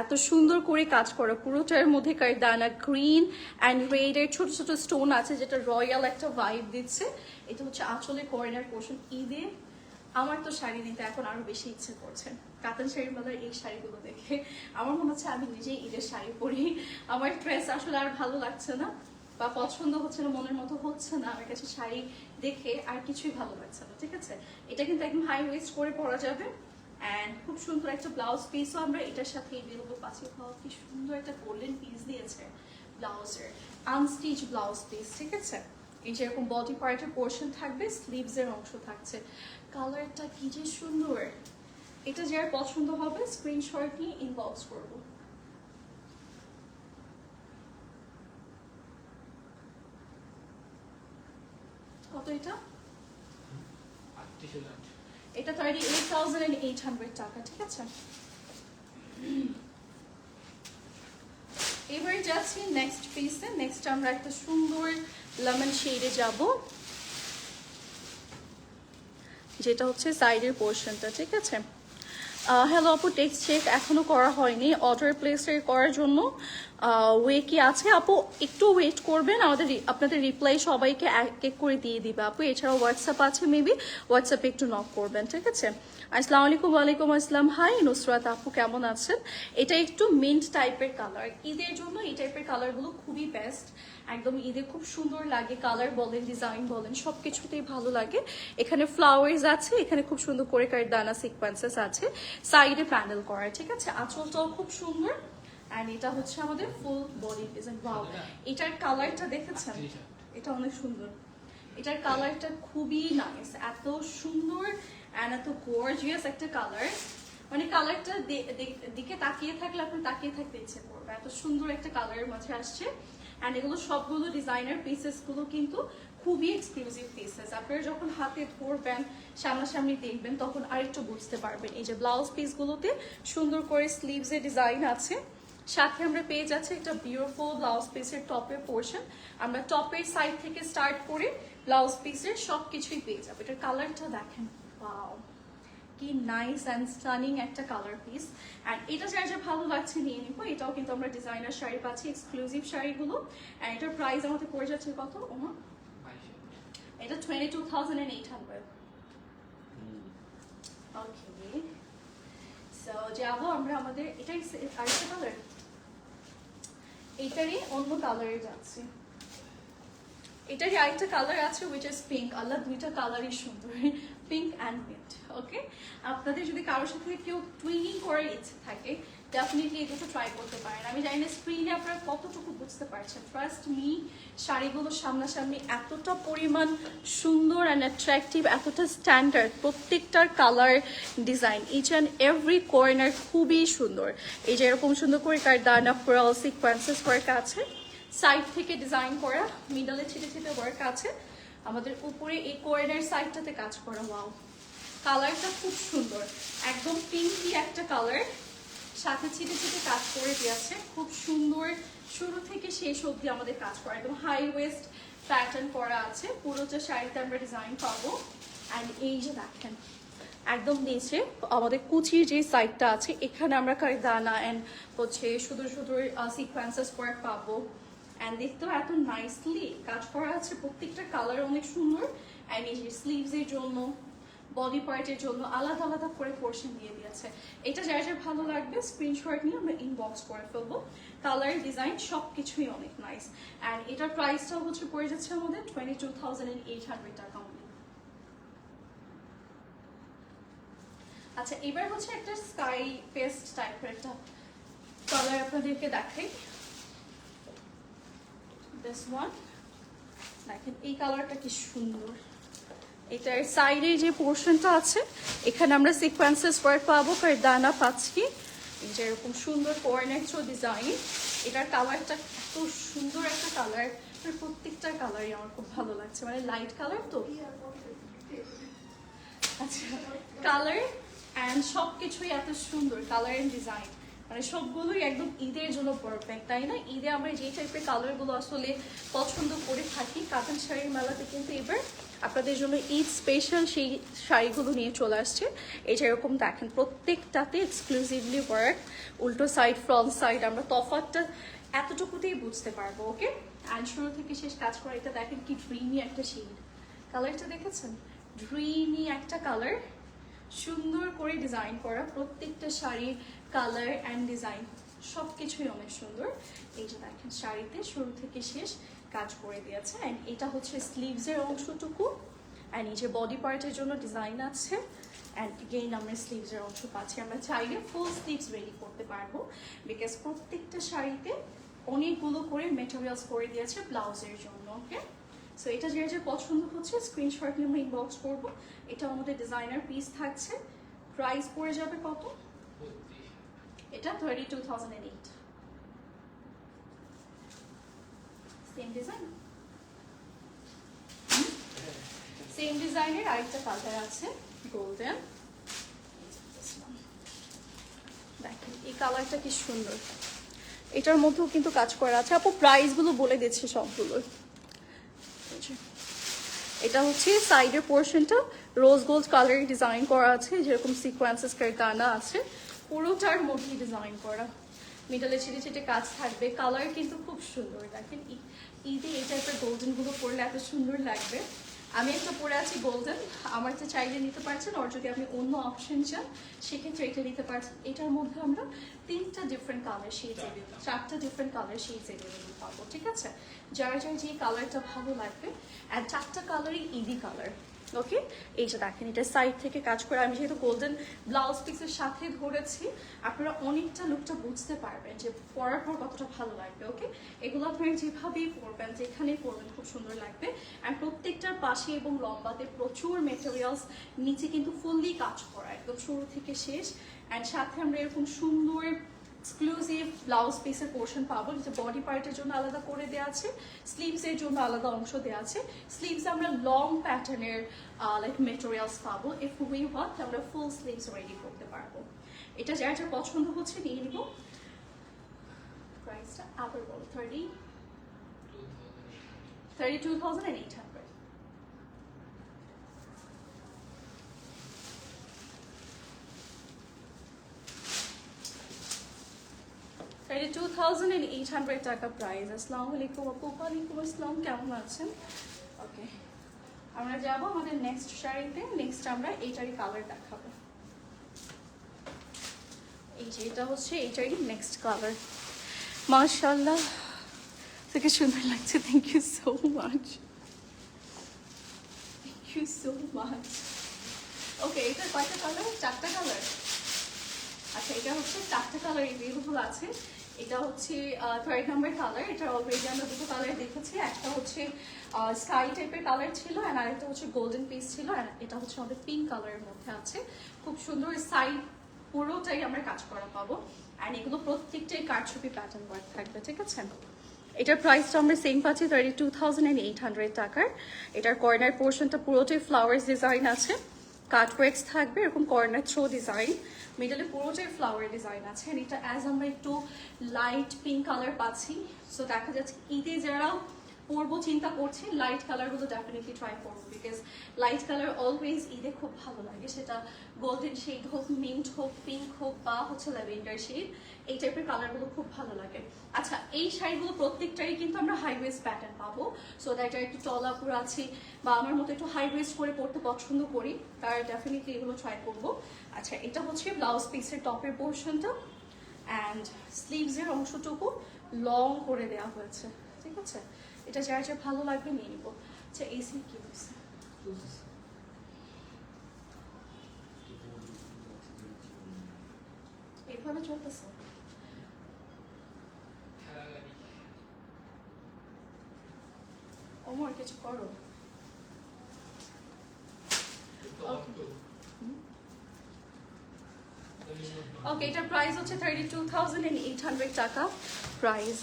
এত সুন্দর করে কাজ করা, পুরোটার মধ্যে কারদানা গ্রিন অ্যান্ড রেডের ছোট ছোট স্টোন আছে, যেটা রয়্যাল একটা ভাইব দিচ্ছে। এটা হচ্ছে আঁচলের কর্নার পোর্শন। ঈদে আমার তো শাড়ি নিতে এখন আরো বেশি ইচ্ছে করছে। কাতান শাড়ির মেলার এই শাড়িগুলো দেখে আমার মনে হচ্ছে আমি নিজেই ঈদের শাড়ি পরি। আমার ড্রেস আসলে আর ভালো লাগছে না, বা পছন্দ হচ্ছে না, মনের মতো হচ্ছে না। আমার কাছে শাড়ি দেখে আর কিছুই ভালো লাগছে না। ঠিক আছে, এটা কিন্তু একদম হাই ওয়েস্ট করে পরা যাবে, অ্যান্ড খুব সুন্দর একটা ব্লাউজ পিসও আমরা এটার সাথে এভেলেবল পাচ্ছি। কি সুন্দর একটা গোল্ডেন পিস দিয়েছে ব্লাউজের, আনস্টিচ ব্লাউজ পিস। ঠিক আছে, এই যে এরকম বডি পার্টের পোর্শন থাকবে, স্লিভসের অংশ থাকছে। কালারটা কি যে সুন্দর, এটা যার পছন্দ হবে স্ক্রিনশট নিয়ে ইনবক্স করবো। কত এটা? এটা 38,800 টাকা। ঠিক আছে, এবার যাচ্ছি নেক্সট পিসে। নেক্সট আমরা একটা সুন্দর লেমন শেডে যাব, যেটা হচ্ছে সাইডের পোর্শনটা। ঠিক আছে, হ্যালো আপু, টেক্সট চেক এখনো করা হয়নি, অর্ডার প্লেস করার জন্য ওয়ে কি আছে? আপু একটু ওয়েট করবেন, আপনাদের রিপ্লাই সবাইকে এক এক করে দিয়ে দিবে আপু। এছাড়াও হোয়াটসঅ্যাপ আছে, মেবি হোয়াটসঅ্যাপে একটু নক করবেন। ঠিক আছে, আসসালামু আলাইকুম। ওয়ালাইকুম আসসালাম। হাই নুসরাত আপু, কেমন আছেন? এটা একটু মিন্ট টাইপের কালার, ঈদের জন্য এই টাইপের কালারগুলো খুবই বেস্ট। একদম ঈদে খুব সুন্দর লাগে, কালার বলেন, ডিজাইন বলেন, সব কিছুতেই ভালো লাগে। এখানে ফ্লাওয়ার্স আছে, এখানে খুব সুন্দর করে কারদানা সিকোয়েন্সেস আছে, সাইডে প্যানেল করা। ঠিক আছে, আঁচলটাও খুব সুন্দর, অ্যান্ড এটা হচ্ছে আমাদের ফুল বডি ডিজাইন। ওয়াও, এটার কালারটা দেখেছেন? এটা অনেক সুন্দর, এটার কালারটা খুবই নাইস, এত সুন্দর অ্যান্ড এত গর্জিয়াস একটা কালার। মানে কালারটা দিকে তাকিয়ে থাকলে আপনি তাকিয়ে থাকতে ইচ্ছে করবে, এত সুন্দর একটা কালারের মাঝে আসছে। অ্যান্ড এগুলো সবগুলো ডিজাইনার পিসেসগুলো কিন্তু খুবই এক্সক্লুসিভ পিসেস। আপনারা যখন হাতে ধরবেন, সামনাসামনি দেখবেন, তখন আরেকটু বুঝতে পারবেন। এই যে ব্লাউজ পিসগুলোতে সুন্দর করে স্লিভসে ডিজাইন আছে, সাথে আমরা পেয়ে যাচ্ছি একটা বিউটিফুল ব্লাউজ পিসের টপের পোর্শন। আমরা টপের সাইড থেকে স্টার্ট করে ব্লাউজ পিসের সব কিছুই পেয়ে যাবো। এটার কালারটা দেখেন, ওয়াও কি নাইস অ্যান্ড স্টানিং একটা কালার পিস। অ্যান্ড এটা যার যা ভালো লাগছে নিয়ে নিবো। এটাও কিন্তু আমরা ডিজাইনার শাড়ি পাচ্ছি, এক্সক্লুসিভ শাড়িগুলো। অ্যান্ড এটার প্রাইস আমাদের পড়ে যাচ্ছে কত? এটা 22,800। ওকে, সো যাবো আমরা আমাদের এটাই আরেকটা কালার, এটারই অন্য কালারে যাচ্ছে। এটারই আরেকটা কালার আছে উইচ ইজ পিঙ্ক। আল্লাহ দুইটা কালারই সুন্দর, পিঙ্ক অ্যান্ড মিন্ট। ওকে, আপনাদের যদি কারোর সাথে কেউ টুইনিং করার ইচ্ছে থাকে ডেফিনেটলি এই দুটো ট্রাই করতে পারেন। আমি জানি না স্ক্রিনে আপনারা কতটুকু বুঝতে পারছেন। ফার্স্ট মি শাড়িগুলো সামনাসামনি এতটা পরিমাণ সুন্দর অ্যান্ড অ্যাট্রাকটিভ, এতটা স্ট্যান্ডার্ড, প্রত্যেকটার colour design each and every corner খুবই সুন্দর। এই যে এরকম সুন্দর করে কারদানা ফ্রল সিকোয়েন্সেস ওয়ার্ক আছে, সাইড থেকে ডিজাইন করা, মিডলে ছিটে ছিটে ওয়ার্ক আছে, আমাদের উপরে এই কর্নার সাইডটাতে কাজ করা। ওয়াও, কালারটা খুব সুন্দর, একদম পিঙ্কি একটা কালার, সাথে ছিটে ছিটে কাজ করে দিয়েছে, খুব সুন্দর। শুরু থেকে শেষ অবধি আমাদের কাজ করা, একদম হাই ওয়েস্ট প্যাটার্ন করা আছে। পুরোটা শাড়িতে আমরা ডিজাইন পাবো। অ্যান্ড এই যে দেখেন একদম নিচে আমাদের কুচির যে সাইডটা আছে এখানে আমরা কারদানা অ্যান্ড হচ্ছে শুধু শুধু সিকোয়েন্সেস ওয়ার্ক পাবো। অ্যান্ড দেখতেও এত নাইসলি কাজ করা আছে, প্রত্যেকটা কালার অনেক সুন্দর। অ্যান্ড এই যে স্লিভসের জন্য, বডি পার্টের জন্য আলাদা আলাদা করে পোর্শন দিয়ে দিয়েছে। এটা যার যার ভালো লাগবে স্ক্রিনশট নিয়ে আমরা ইনবক্স করে ফেলবো। কালার ডিজাইন সব কিছুই অনেক নাইস। অ্যান্ড এটার প্রাইসটাও হচ্ছে পড়ে যাচ্ছে আমাদের 22,800 টাকা। আচ্ছা, এবার হচ্ছে একটা স্কাই পেস্ট টাইপের একটা কালার আপনাদেরকে দেখাই। দিস ওয়ান দেখেন, এই কালারটা কি সুন্দর। এটার সাইডে যে পোর্শনটা আছে এখানে আমরা সিকোয়েন্সেস ওয়ার্ক পাবো, কারদানা পাচ্ছি, এই যে এরকম সুন্দর কর্নার থ্রো ডিজাইন। এটার কালারটা এত সুন্দর একটা কালার, প্রত্যেকটা কালারই আমার খুব ভালো লাগছে, মানে লাইট কালার তো। আচ্ছা, কালার অ্যান্ড সব কিছুই এত সুন্দর, কালার অ্যান্ড ডিজাইন মানে সবগুলোই একদম ঈদের জন্য পারফেক্ট, তাই না? ঈদে আমরা যে টাইপের কালারগুলো আসলে পছন্দ করে থাকি, কাতান শাড়ির মেলাতে কিন্তু এবার আপনাদের জন্য ঈদ স্পেশাল সেই শাড়িগুলো নিয়ে চলে আসছে। এই যে এরকম দেখেন প্রত্যেকটাতে এক্সক্লুসিভলি ওয়ার্ক, উল্টো সাইড ফ্রন্ট সাইড, আমরা তফাৎটা এতটুকুতেই বুঝতে পারবো। ওকে, অ্যান্ড শুরু থেকে শেষ কাজ করা। এটা দেখেন কি ড্রিমি একটা শেড, কালারটা দেখেছেন? ড্রিমি একটা কালার, সুন্দর করে ডিজাইন করা, প্রত্যেকটা শাড়ির কালার অ্যান্ড ডিজাইন সব কিছুই অনেক সুন্দর। এই যে দেখেন শাড়িতে শুরু থেকে শেষ কাজ করে দিয়েছে। অ্যান্ড এটা হচ্ছে স্লিভসের অংশটুকু, অ্যান্ড এই যে বডি পার্টের জন্য ডিজাইন আছে। অ্যান্ড এগেইন আমরা স্লিভসের অংশ পাচ্ছি। আমরা চাইলে ফুল স্লিভস রেডি করতে পারবো, বিকজ প্রত্যেকটা শাড়িতে অনেকগুলো করে মেটেরিয়ালস করে দিয়েছে ব্লাউজের জন্য। ওকে, সো এটা যে যে পছন্দ হচ্ছে স্ক্রিনশট নিয়ে আমরা ইনবক্স করবো। এটা আমাদের ডিজাইনার পিস থাকছে। প্রাইস পড়ে যাবে কত? এটা 32,008। সেম ডিজাইন, সেম ডিজাইনের আরেকটা কালার আছে গোল্ডেন। দেখেন এই কালারটা কি সুন্দর, এটার মধ্যেও কিন্তু কাজ করা আছে। আপু প্রাইসগুলো বলে দিচ্ছে সবগুলো। এটা হচ্ছে সাইডের পোর্শনটা রোজ গোল্ড কালারে ডিজাইন করা আছে, যেরকম সিকোয়েন্সেস কারদানা আছে, পুরোটার মধ্যে ডিজাইন করা, মিডলে ছিটে ছিটে কাজ থাকবে। কালার কিন্তু খুব সুন্দর। দেখেন ঈদে এই টাইপের গোল্ডেনগুলো পরলে এত সুন্দর লাগবে। আমি একটা পরে আছি গোল্ডেন, আমারটা চাইলে নিতে পারছেন, আর যদি আপনি অন্য অপশন চান সেক্ষেত্রে এটা নিতে পারছেন। এটার মধ্যে আমরা 3টা ডিফারেন্ট কালার শেডস এভেলেবল, 4টা ডিফারেন্ট কালার শেডস এভেলেবল পাবো। ঠিক আছে, যার যার যে কালারটা ভালো লাগবে। অ্যান্ড 4টা কালারই ইজি কালার। ওকে, এই যে দেখেন এটা সাইড থেকে কাজ করে, আমি যেহেতু গোল্ডেন ব্লাউজ পিসের সাথে ধরেছি, আপনারা অনেকটা লুকটা বুঝতে পারবেন যে পরার পর কতটা ভালো লাগবে। ওকে, এগুলো আপনারা যেভাবেই পরবেন, যেখানেই পরবেন খুব সুন্দর লাগবে। অ্যান্ড প্রত্যেকটার পাশে এবং লম্বাতে প্রচুর মেটেরিয়ালস, নিচে কিন্তু ফুললি কাজ করা একদম শুরু থেকে শেষ। অ্যান্ড সাথে আমরা এরকম সুন্দর এক্সক্লুসিভ ব্লাউজ পিসের পোর্শন পাবো, যেটা বডি পার্টের জন্য আলাদা করে দেওয়া আছে, স্লিভসের জন্য আলাদা অংশ দেওয়া আছে। স্লিভস আমরা লং প্যাটার্নের লাইক মেটেরিয়ালস পাবো। ইফ উই ওয়ান্ট আমরা ফুল স্লিভস রেডি করতে পারবো। এটা যার যার পছন্দ হচ্ছে নিয়ে নিব। প্রাইসটা আবার বলো, 32,800। 32,800 টাকা প্রাইস। আসসালামু আলাইকুম আপু। ওয়ালাইকুম আসসালাম, কেমন আছেন? ওকে, আমরা যাব আমাদের নেক্সট শাড়িতে। নেক্সট আমরা এইটারই কালার দেখাবো। এই যে এটা হচ্ছে এইটারই নেক্সট কালার। মাশাআল্লাহ, থেকে সুন্দর লাগছে। Thank you so much, thank you so much. Okay, এটা কয়টা কালার? 4টা কালার। আচ্ছা, এটা হচ্ছে 4টা কালার এভেলেবল আছে। এটা হচ্ছে 3rd নাম্বার কালার। এটা অলরেডি আমরা 2টো কালার দেখেছি। একটা হচ্ছে স্কাই টাইপের কালার ছিল, আর আরেকটা হচ্ছে গোল্ডেন পিস ছিল, আর এটা হচ্ছে আমাদের পিঙ্ক কালারের মধ্যে আছে। খুব সুন্দর সাইড পুরোটাই আমরা কাজ করা পাবো, আর এগুলো প্রত্যেকটাই কারচুপি প্যাটার্ন ওয়ার্ক থাকবে, ঠিক আছে? এটার প্রাইসটা আমরা সেম পাচ্ছি 32,800 টাকার। এটার কর্নার পোর্শনটা পুরোটাই ফ্লাওয়ার্স ডিজাইন আছে, কাটওয়ার্কস থাকবে, এরকম কর্নার থ্রো ডিজাইন, মিডলে পুরোটাই ফ্লাওয়ার ডিজাইন আছে। আর এটা অ্যাজ আমরা একটু লাইট পিঙ্ক কালার পাচ্ছি, সো দেখা যাচ্ছে ঈদে যারা পরবো চিন্তা করছে লাইট কালারগুলো ডেফিনেটলি ট্রাই করবো, বিকজ লাইট কালার অলওয়েজ ঈদে খুব ভালো লাগে, সেটা গোল্ডেন শেড হোক, মিন্ট হোক, পিঙ্ক হোক, বা হচ্ছে ল্যাভেন্ডার শেড, এই টাইপের কালারগুলো খুব ভালো লাগে। আচ্ছা, এই শাড়িগুলো প্রত্যেকটাই কিন্তু আমরা হাই ওয়েস্ট প্যাটার্ন পাবো, সো দ্যাট একটু টলাপুর আছে বা আমার মতো একটু হাই ওয়েস্ট করে পরতে পছন্দ করি, তার ডেফিনেটলি এগুলো ট্রাই করবো। আচ্ছা, এটা হচ্ছে ব্লাউজ পিসের টপের পোর্শনটা, অ্যান্ড স্লিভসের অংশটুকু লং করে দেওয়া হয়েছে, ঠিক আছে? এটা যার যার ভালো লাগবে নিয়ে নিবো। আচ্ছা, এসি কি হয়েছে? এইভাবে চলতেছে। ওমর, কিছু করো। ওকে, এটার প্রাইস হচ্ছে 32,800 টাকা প্রাইস।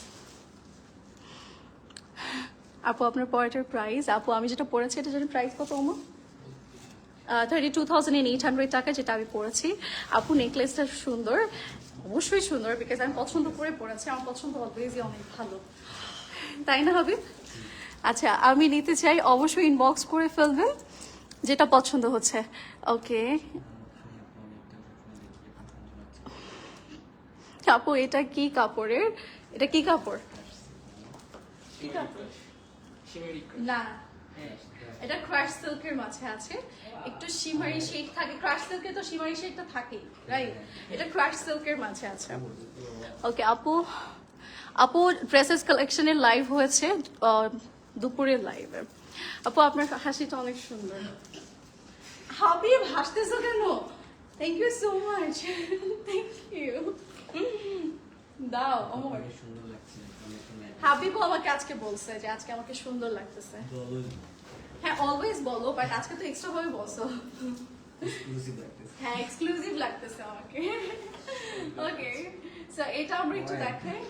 আপু, আপনার পরেটার প্রাইস? আপু, আমি যেটা পড়েছি এটা জন্য প্রাইস কত? ওমর, 32,800 টাকা যেটা আমি পড়েছি। আপু, নেকলেসটা সুন্দর, অবশ্যই সুন্দর, বিকজ আমি পছন্দ করে পড়েছি, আমার পছন্দ অলওয়েজই অনেক ভালো, তাই না হবে? আচ্ছা, আমি নিতে চাই, অবশ্যই ইনবক্স করে ফেলবেন যেটা পছন্দ হচ্ছে। ওকে আপু, এটা কি কাপড়ের? এটা কি কাপড়? কি কাপড়? না, এটা ক্রাশ সিল্কের মাঝে আছে, একটু শিমারি শেড থাকে। ক্রাশ সিল্কে তো শিমারি শেডটা থাকেই, রাইট? এটা ক্রাশ সিল্কের মাঝে আছে। ওকে আপু, আপু ড্রেসেস কালেকশনের লাইভ হয়েছে দুপুরের লাইভে। আপু, আপনার হাসিটা অনেক সুন্দর। হাবিব, হাসতেছো কেন? Thank you so much, thank you. দাও অমর। সুন্দর লাগছে। হাবিবও আমাকে আজকে বলছে যে আজকে আমাকে সুন্দর লাগতেছে। হ্যাঁ, অলওয়েজ বলো, বাট আজকে তো এক্সট্রা ভাবে বলছো। হ্যাঁ, এক্সক্লুসিভ লাগতেছে আমাকে। ওকে, সো এটা আমরা একটু দেখাই।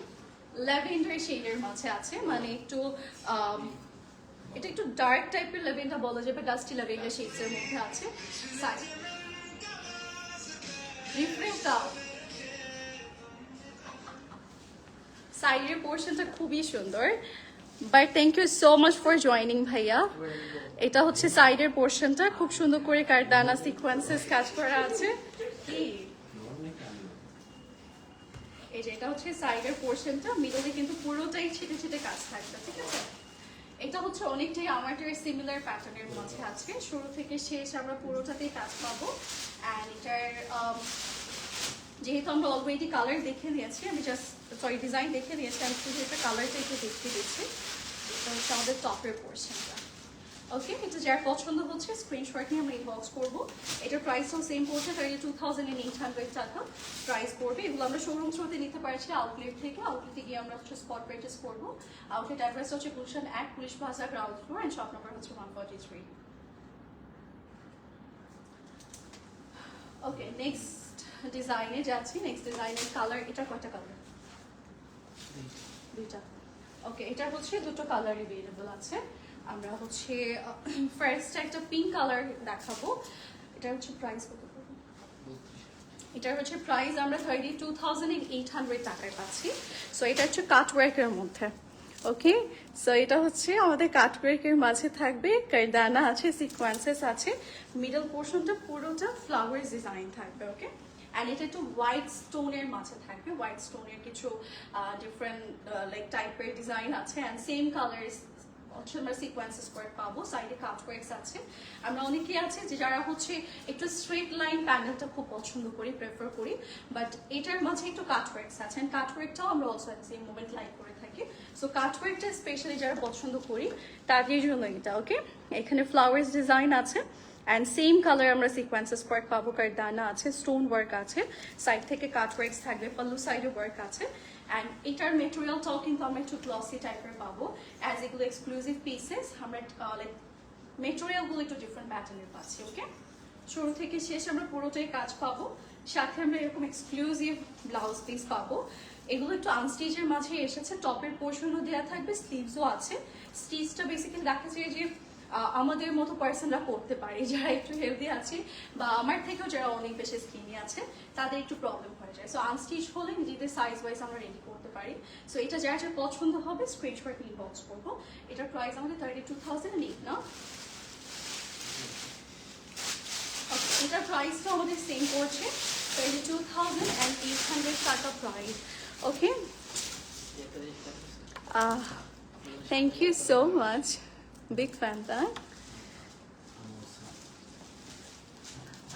ল্যাভেন্ডার শেডের মাঝে আছে, মানে একটু এটা একটু ডার্ক টাইপের ল্যাভেন্ডার বলা যাবে, ডাস্টি ল্যাভেন্ডার শেডস এর মধ্যে আছে। রিফ্রেশ দাও। সাইডের পোর্শনটা খুবই সুন্দর, but thank you so much for joining ভাইয়া। এটা হচ্ছে সাইডের পোর্শনটা, খুব সুন্দর করে কারদানা সিকোয়েন্সেস কাজ করা আছে। কি এই যে এটা হচ্ছে সাইডের পোর্শনটা, মিডলে কিন্তু পুরোটাই ছিটে ছিটে কাজ থাকবে, ঠিক আছে? এটা হচ্ছে অনেকটাই আমাদের সিমিলার প্যাটার্নের মাঝে আছে, শুরু থেকে শেষ আমরা পুরোটাতেই কাজ পাবো। অ্যান্ড এটার যেহেতু আমরা অলরেডি কালার দেখে নিয়েছি, আমি জাস্ট ডিজাইন দেখে নিয়েছি, আমি শুধু এটা কালারটা একটু দেখিয়ে দিচ্ছি। এটা হচ্ছে আমাদের টপের পোর্শনটা। ওকে, এটা যার পছন্দ হচ্ছে স্ক্রিনশট নিয়ে আমরা ইনবক্স করবো। এটার প্রাইসটাও সেম পড়ছে 32,800 টাকা প্রাইস পড়বে। এগুলো আমরা শোরুম থ্রুতে নিতে পারছি, আউটলেট থেকে। আউটলেটে গিয়ে আমরা হচ্ছে স্পট পারচেস করবো। আউটলেট অ্যাড্রেস হচ্ছে Gulshan 1 police plaza ground floor, and shop number হচ্ছে 143। ওকে, নেক্সট ডিজাইনে যাচ্ছি। নেক্সট ডিজাইনের কালার, এটা কয়টা কালার? দুইটা। ওকে, এটা হচ্ছে দুটো কালার अवेलेबल আছে। আমরা হচ্ছে ফার্স্ট একটা পিঙ্ক কালার দেখাবো। এটা হচ্ছে প্রাইস কত পড়বে? এটার হচ্ছে প্রাইস আমরা 32,800 টাকায় পাচ্ছি। সো এটা হচ্ছে কাট ওয়ার্কের মধ্যে। ওকে, সো এটা হচ্ছে আমাদের কাট ওয়ার্কের মাঝে থাকবে, কারদানা আছে, সিকোয়েন্সেস আছে, মিডল পোর্শনটা পুরোটা ফ্লাওয়ার ডিজাইন থাকবে। ওকে, অ্যান্ড এটা একটু হোয়াইট স্টোনের মাঝে থাকবে। হোয়াইট স্টোনের কিছু ডিফারেন্ট লাইক টাইপের ডিজাইন আছে, অ্যান্ড সেম কালার হচ্ছে আমরা সিকোয়েন্সেস ওয়ার্ক পাবো, সাইডে কাট ওয়ার্কস আছে। আমরা অনেকেই আছে যে যারা হচ্ছে একটু স্ট্রেট লাইন প্যানেলটা খুব পছন্দ করি, প্রেফার করি, বাট এটার মাঝে একটু কাট ওয়ার্কস আছে, এন্ড কাট ওয়ার্কটাও আমরা অলসো এট সেম মোমেন্ট লাইক করে থাকি। সো কাট ওয়ার্কটা স্পেশালি যারা পছন্দ করি তাদের জন্য এটা। ওকে, এখানে ফ্লাওয়ার্স ডিজাইন আছে অ্যান্ড সেম কালার আমরা সিকোয়েন্সেস ওয়ার্ক পাবো, কারদানা আছে, স্টোন ওয়ার্ক আছে, সাইড থেকে কাট ওয়ার্কস থাকবে, পাল্লু সাইডে ওয়ার্ক আছে। অ্যান্ড এটার মেটেরিয়ালটাও কিন্তু আমরা একটু গ্লসি টাইপের পাবো, অ্যাজ এগুলো এক্সক্লুসিভ পিসেস আমরা লাইক মেটেরিয়ালগুলো একটু ডিফারেন্ট প্যাটার্নের পাচ্ছি। ওকে, শুরু থেকে শেষ আমরা পুরোটাই কাজ পাবো, সাথে আমরা এরকম এক্সক্লুসিভ ব্লাউজ পিস পাবো। এগুলো একটু আনস্টিচের মাঝে এসেছে, টপের পোর্শনও দেওয়া থাকবে, স্লিভসও আছে। স্টিচটা বেসিক্যালি দেখা যায় যে আমাদের মতো পার্সনরা করতে পারে, যারা একটু হেলদি আছে বা আমার থেকেও যারা অনেক বেশি স্কিনি আছে তাদের একটু প্রবলেম হয়ে যায়। সো আনস্টিচ হলে নিজেদের সাইজ ওয়াইজ আমরা রেডি করতে পারি। সো এটা যারা যার পছন্দ হবে স্ক্রিনশট ইনবক্স করবো। এটার প্রাইস আমাদের 32,008 না? এটার প্রাইসটা আমাদের সেম পড়ছে 32,800 টাকা price. Okay, thank you so much, big fan. তাই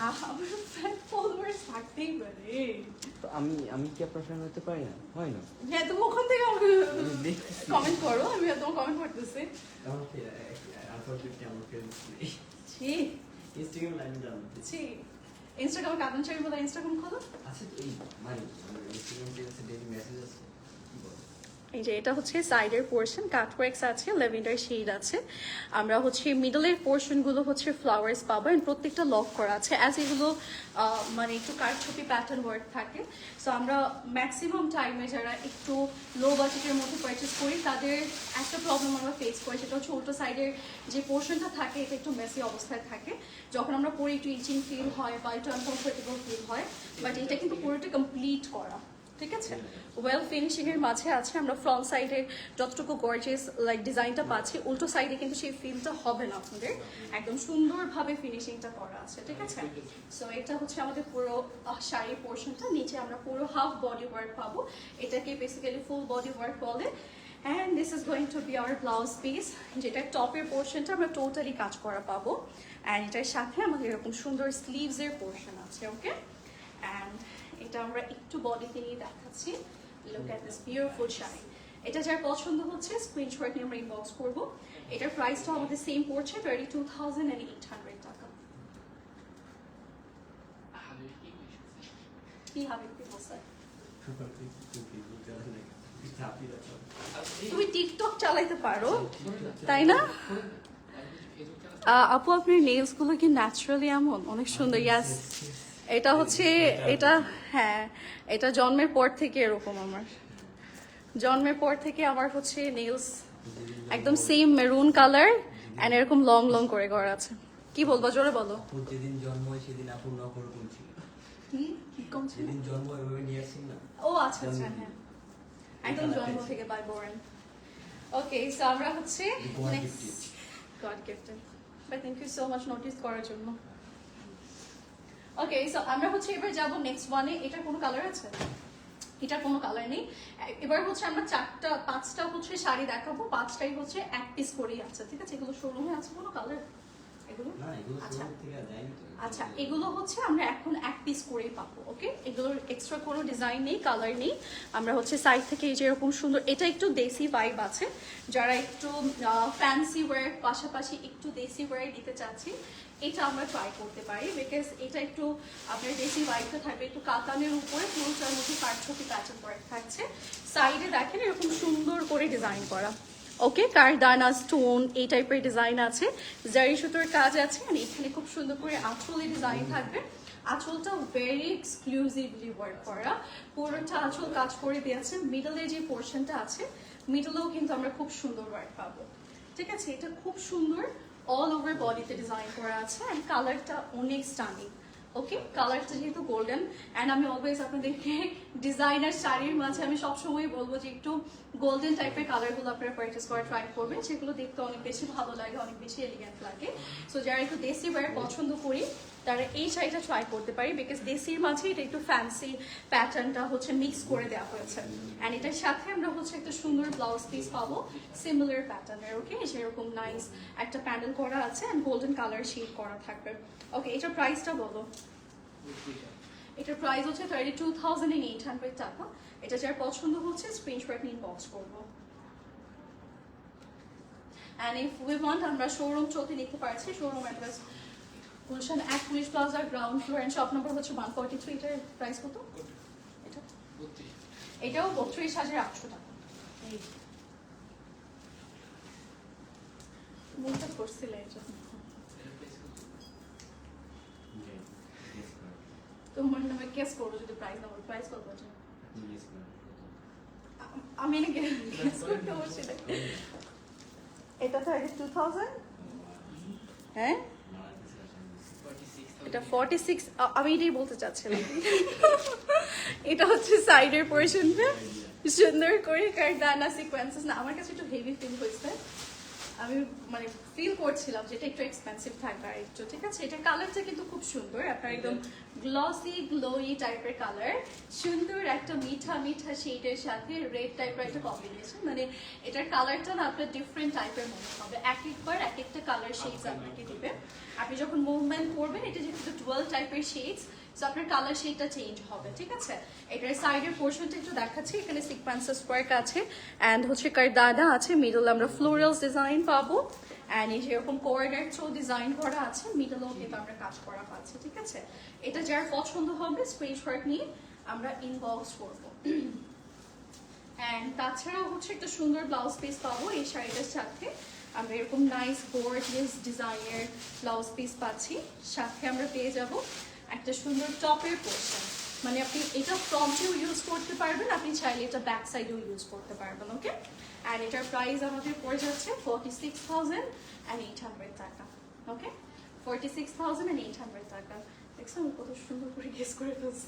আমার ফ্যান ফলোয়ার্স থাকতেই পারে। তো আমি কি আপনার ফ্যান হতে পারি না? হয় না? হ্যাঁ, তুমি ওখান থেকে আমাকে কমেন্ট করো, আমি তোমার কমেন্ট করতেছি। আমাকে আনফরচুনেটলি আমার ফ্রেন্ডস নেই। ছি ইনস্টাগ্রাম লাইনে জানো? ছি, ইনস্টাগ্রামে কাঁদন চাই বলে ইনস্টাগ্রাম খোলো। আছে তো, এই মানে ইনস্টাগ্রাম থেকে ডেইলি মেসেজ আছে। কি বল? এই যে এটা হচ্ছে সাইডের পোর্শন, কাটওয়ার্কস আছে, ল্যাভেন্ডার শেড আছে। আমরা হচ্ছে মিডলের পোর্শনগুলো হচ্ছে ফ্লাওয়ার্স পাবো, এন্ড প্রত্যেকটা লক করা আছে, অ্যাজ এগুলো মানে একটু কারচুপি প্যাটার্ন ওয়ার্ক থাকে। সো আমরা ম্যাক্সিমাম টাইমে যারা একটু লো বাজেটের মধ্যে পারচেস করি তাদের একটা প্রবলেম আমরা ফেস করি, সেটা হচ্ছে উল্টো সাইডের যে পোর্শনটা থাকে এটা একটু মেসি অবস্থায় থাকে, যখন আমরা পরে একটু ইচিং ফিল হয় বা একটু আনকমফোর্টেবল ফিল হয়। বাট এটা কিন্তু পুরোটা কমপ্লিট করা, ঠিক আছে, ওয়েল ফিনিশিং এর মাঝে আছে। আমরা ফ্রন্ট সাইডে যতটুকু গর্জিয়াস লাইক ডিজাইনটা পাচ্ছি, উল্টো সাইডে কিন্তু সেই ফিলটা হবে না আপনাদের, একদম সুন্দরভাবে ফিনিশিংটা করা আছে, ঠিক আছে। সো এটা হচ্ছে আমাদের পুরো শাড়ির পোর্শনটা, নিচে আমরা পুরো হাফ বডি ওয়ার্ক পাবো, এটাকে বেসিক্যালি ফুল বডি ওয়ার্ক বলে। And this is going to B hour blouse piece, যেটা টপের পোর্শনটা আমরা টোটালি কাজ করা পাবো, অ্যান্ড এটার সাথে আমাদের এরকম সুন্দর স্লিভসের পোর্শন আছে। ওকে, অ্যান্ড এটা আমরা একটু বডিতে নিয়ে দেখাচ্ছি। Look at this beautiful sari. এটা যার পছন্দ হচ্ছে স্ক্রিনশট নিয়ে আমরা ইনবক্স করবো। এটার প্রাইসটা আমাদের সেম পড়ছে 32,800 টাকা। কি হবে কি বলছে? তুমি টিকটক চালাইতে পারো তাই না? আপু আপনার নেলস গুলো কি ন্যাচারালি এমন অনেক সুন্দর? ইয়াস, এটা হচ্ছে এটা, হ্যাঁ এটা জন্মের পর থেকে এরকম, আমার জন্মের পর থেকে আমার হচ্ছে নেলস একদম সেম মেরুন কালার এন্ড এরকম লং লং করে করা আছে। কি বলবো, জোরে বলো। আপুর যেদিন জন্ম হয় সেদিন আপুর নখ ওরকম ছিল। কি কম ছিল? যেদিন জন্ম হয় ওইভাবে নিয়ে আসছেন না? ও আচ্ছা আচ্ছা, হ্যাঁ একদম জন্ম থেকে বাই বর্ন। ওকে, সো আমরা হচ্ছে next God gifted, bye thank you so much notice করার জন্য। ওকে, সো আমরা হচ্ছে এবার যাব নেক্সট ওয়ানে। এটার কোনো কালার আছে? এটার কোনো কালার নেই। এবার হচ্ছে আমরা পাঁচটা হচ্ছে শাড়ি দেখাবো, পাঁচটাই হচ্ছে এক পিস করেই আছে, ঠিক আছে। এগুলো শোরুমে আছে কোনো কালার? এগুলো না, এগুলো আচ্ছা শোরুম থেকে যায়নি তো। আচ্ছা, এগুলো হচ্ছে আমরা এখন এক পিস করেই পাবো। ওকে, এগুলোর এক্সট্রা কোনো ডিজাইন নেই, কালার নেই। আমরা হচ্ছে সাইড থেকে এই যে এরকম সুন্দর, এটা একটু দেশি ভাইব আছে, যারা একটু ফ্যান্সি ওয়্যার পাশাপাশি একটু দেশি ওয়্যার দিতে চাচ্ছি, এটা আমরা ট্রাই করতে পারি, বিকজ এটা একটু আপনার দেশি ভাইবটা থাকবে, একটু কাতানের উপরে পুরোটার মধ্যে কারচুপি প্যাটার্ন ওয়ার্ক থাকছে। সাইডে দেখেন এরকম সুন্দর করে ডিজাইন করা। ওকে, কারদানা স্টোন এই টাইপের ডিজাইন আছে, জারি সুতোর কাজ আছে, আর এখানে খুব সুন্দর করে আঁচলে ডিজাইন থাকবে। আঁচলটা ভেরি এক্সক্লুসিভলি ওয়ার্ক করা, পুরোটা আঁচল কাজ করে দিয়েছে। মিডলে যে পোর্শনটা আছে, মিডলেও কিন্তু আমরা খুব সুন্দর ওয়ার্ক পাবো, ঠিক আছে। এটা খুব সুন্দর অল ওভার বডিতে ডিজাইন করা আছে, অ্যান্ড কালারটা অনেক স্টানিং, ওকে, কালারটা যেহেতু গোল্ডেন অ্যান্ড আমি অলওয়েজ আপনাদেরকে ডিজাইনার শাড়ির মাঝে আমি সবসময় বলবো যে একটু গোল্ডেন টাইপের কালারগুলো আপনারা পারচেস করা ট্রাই করবেন, সেগুলো দেখতে অনেক বেশি ভালো লাগে, অনেক বেশি এলিগেন্ট লাগে। সো যারা একটু দেশি ওয়্যার পছন্দ করি তারা এই শাড়িটা ট্রাই করতে পারি, বিকজ দেশির মাঝে এটা একটু ফ্যান্সি প্যাটার্নটা হচ্ছে মিক্স করে দেওয়া হয়েছে। অ্যান্ড এটার সাথে আমরা হচ্ছে একটা সুন্দর ব্লাউজ পিস পাবো সিমিলার প্যাটার্নের। ওকে, সেরকম নাইস একটা প্যানেল করা আছে অ্যান্ড গোল্ডেন কালার শেড করা থাকবে। ওকে, এটার প্রাইসটা বলো। এটার প্রাইস হচ্ছে 32,800 টাকা। এটা যার পছন্দ হচ্ছে স্ক্রিনশট নিয়ে ইনবক্স করবো। অ্যান্ড ইফ উই ওয়ান্ট আমরা শোরুম চলতে দেখতে পাচ্ছি, showroom address Gulshan 1 police plaza ground floor and shop number হচ্ছে 143। এটার প্রাইস কত? এটা এটাও 32,800 টাকা। এই মনটা করছিলে এটা তোমার নামে কেস করবো যদি প্রাইস না বলো। প্রাইস কত আছে? আমি না গেস করতে বসছি না। এটা 32,000। হ্যাঁ, এটা 46। আমি এটাই বলতে চাচ্ছিলাম। এটা হচ্ছে সাইডের পোর্শনটা সুন্দর করে কারদানা সিকোয়েন্সেস না, আমার কাছে একটু হেভি ফিল হয়েছে। আমি মানে ফিল করছিলাম যে এটা একটু এক্সপেন্সিভ থাকবে আর একটু, ঠিক আছে। এটার কালারটা কিন্তু খুব সুন্দর, আপনার একদম গ্লসি গ্লোই টাইপের কালার, সুন্দর একটা মিঠা মিঠা শেডের সাথে রেড টাইপের একটা কম্বিনেশন। মানে এটার কালারটা না আপনার ডিফারেন্ট টাইপের মনে হবে, এক একবার এক একটা কালার শেডস আপনাকে দিবে। আপনি যখন মুভমেন্ট করবেন এটা যেহেতু ডুয়াল টাইপের শেডস, সো আপনার কালার শেডটা চেঞ্জ হবে, ঠিক আছে। এটার সাইডের পোর্শনটা একটু দেখাচ্ছি, এখানে সিকোয়েন্সেস ওয়ার্ক আছে অ্যান্ড হচ্ছে কারদানা আছে, মিডল আমরা ফ্লোরালস ডিজাইন পাবো অ্যান্ড এই যেরকম কোঅর্ডিনেট থ্রো ডিজাইন করা আছে, মিডলেও কিন্তু আমরা কাজ করা পাচ্ছি, ঠিক আছে। এটা যার পছন্দ হবে স্ক্রিনশট নিয়ে আমরা ইনবক্স করবো। অ্যান্ড তাছাড়াও হচ্ছে একটা সুন্দর ব্লাউজ পিস পাবো এই শাড়িটার সাথে। আমরা এরকম নাইস গর্জিয়াস ডিজাইনের ব্লাউজ পিস পাচ্ছি, সাথে আমরা পেয়ে যাব একটা সুন্দর টপের পোর্শন। মানে আপনি এটা ফ্রন্টেও ইউজ করতে পারবেন, আপনি চাইলে এটা ব্যাক সাইডেও ইউজ করতে পারবেন। ওকে, অ্যান্ড এটার প্রাইস আমাদের পড়ে যাচ্ছে 46,800 টাকা। ওকে, 46,800 টাকা। দেখছো আমি কত সুন্দর করে গেস করে ফেলছি।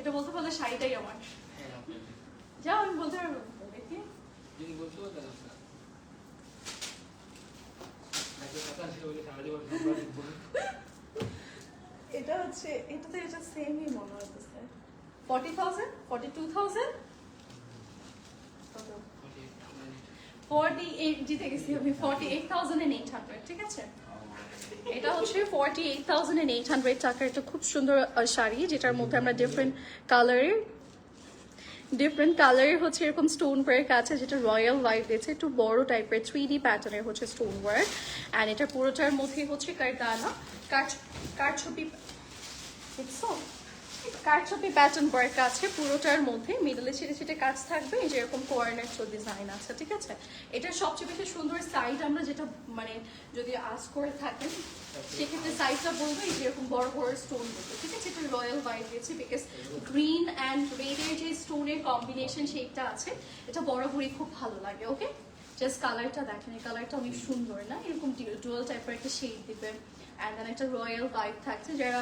এটা বলতে পারলে শাড়িটাই আমার। যাও, আমি বলতে পারবো দেখি। এটা হচ্ছে এটাতে এটা সেমই মনে হচ্ছে 40,000 42,000 কত 48 জিতে গেছি আমি 48,800, ঠিক আছে। এটা হচ্ছে 48,800 টাকার একটা খুব সুন্দর শাড়ি, যেটার মধ্যে আমরা ডিফারেন্ট কালারের হচ্ছে এরকম স্টোন ওয়ার্ক আছে, যেটা রয়্যাল ভাইব দিয়েছে, একটু বড় টাইপের 3D প্যাটার্নের হচ্ছে স্টোন ওয়ার্ক। অ্যান্ড এটা পুরোটার মধ্যে হচ্ছে কারদানা কারচুপি প্যাটার্ন ওয়ার্ক আছে পুরোটার মধ্যে, মিডলে ছিটে ছিটে কাজ থাকবে, এই যে এরকম কোঅর্ডিনেট ডিজাইন আছে, ঠিক আছে। এটা সবচেয়ে বেশি সুন্দর সাইড আমরা যেটা মানে যদি আস করে থাকেন সেক্ষেত্রে সাইডটা বলবো এই যে এরকম বড় বড় স্টোন দেবো, ঠিক আছে। এটা রয়্যাল হোয়াইট দিয়েছে, বিকজ গ্রিন অ্যান্ড রেডের যে স্টোনের কম্বিনেশন সেইটা আছে, এটা বরাবরই খুব ভালো লাগে। ওকে, জাস্ট কালারটা দেখেন, এই কালারটা অনেক সুন্দর না, এরকম ডুয়াল টাইপের একটা শেড দিবে অ্যান্ড দেন একটা রয়্যাল ভাইব থাকছে। যারা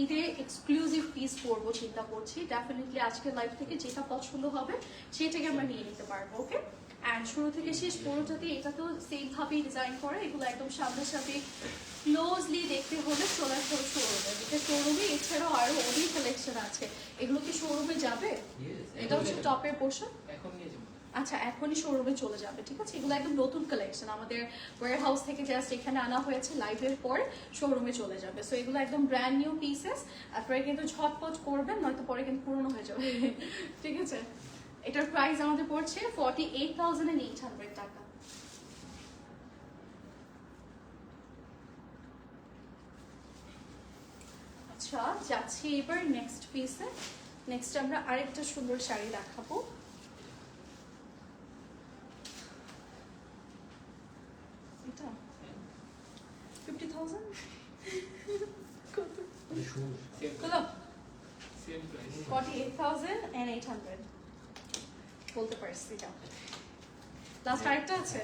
ঈদে এক্সক্লুসিভ পিস পরবো চিন্তা করছি, ডেফিনেটলি আজকের লাইফ থেকে যেটা পছন্দ হবে সেটাকে আমরা নিয়ে নিতে পারবো। ওকে, অ্যান্ড শুরু থেকে শেষ পুরোটাতে এটা তো সেমভাবেই ডিজাইন করা, এগুলো একদম সামনাসামনি ক্লোজলি দেখতে হলে চলে আসতে হবে শোরুমে, যেটা শোরুমে এছাড়াও আরো অনেক কালেকশন আছে। এগুলো কি শোরুমে যাবে? এটা হচ্ছে টপের পোর্শন। আচ্ছা, এখনই শোরুমে চলে যাবে, ঠিক আছে। এগুলো একদম নতুন কালেকশন, আমাদের ওয়্যার হাউস থেকে জাস্ট এখানে আনা হয়েছে, লাইভের পর শোরুমে চলে যাবে। সো এগুলো একদম ব্র্যান্ড নিউ পিসেস, আপনারা কিন্তু ঝটপট করবেন, নয়তো পরে কিন্তু পুরনো হয়ে যাবে, ঠিক আছে। এটার প্রাইস আমাদের পড়ছে 48,800 টাকা। আচ্ছা, যাচ্ছি এবার নেক্সট পিসে। নেক্সট আমরা আরেকটা সুন্দর শাড়ি দেখাবো। এটা 50,000 কত? 48,800 বলতে পারছি। লাস্ট আরেকটা আছে